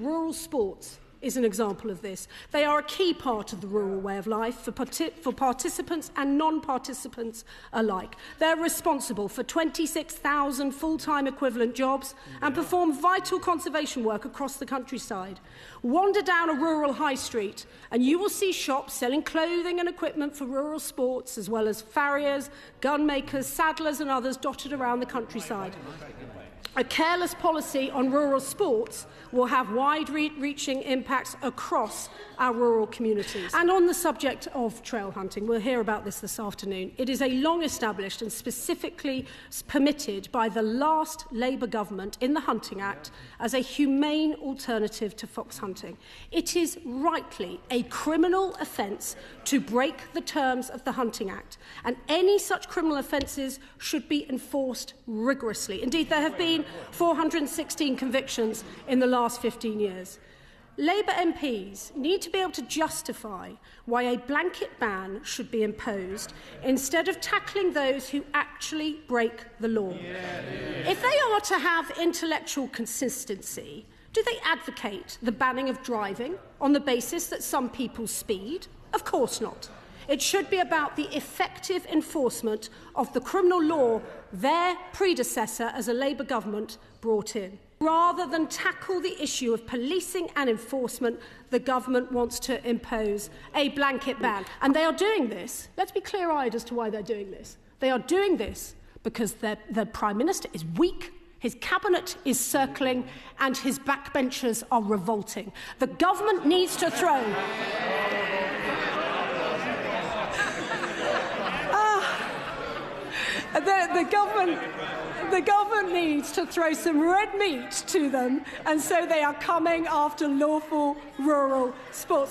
rural sports is an example of this. They are a key part of the rural way of life for participants and non-participants alike. They're responsible for 26,000 full-time equivalent jobs and perform vital conservation work across the countryside. Wander down a rural high street and you will see shops selling clothing and equipment for rural sports, as well as farriers, gun makers, saddlers and others dotted around the countryside. A careless policy on rural sports will have wide-reaching impacts across our rural communities. And on the subject of trail hunting, we'll hear about this afternoon. It is a long-established and specifically permitted by the last Labour government in the Hunting Act as a humane alternative to fox hunting. It is rightly a criminal offence to break the terms of the Hunting Act, and any such criminal offences should be enforced rigorously. Indeed, there have been 416 convictions in the last 15 years. Labour MPs need to be able to justify why a blanket ban should be imposed instead of tackling those who actually break the law. If they are to have intellectual consistency, do they advocate the banning of driving on the basis that some people speed? Of course not. It should be about the effective enforcement of the criminal law their predecessor as a Labour government brought in. Rather than tackle the issue of policing and enforcement, the government wants to impose a blanket ban. And they are doing this. Let's be clear-eyed as to why they're doing this. They are doing this because the Prime Minister is weak, his cabinet is circling, and his backbenchers are revolting. The government needs to throw... The government needs to throw some red meat to them, and so they are coming after lawful rural sports.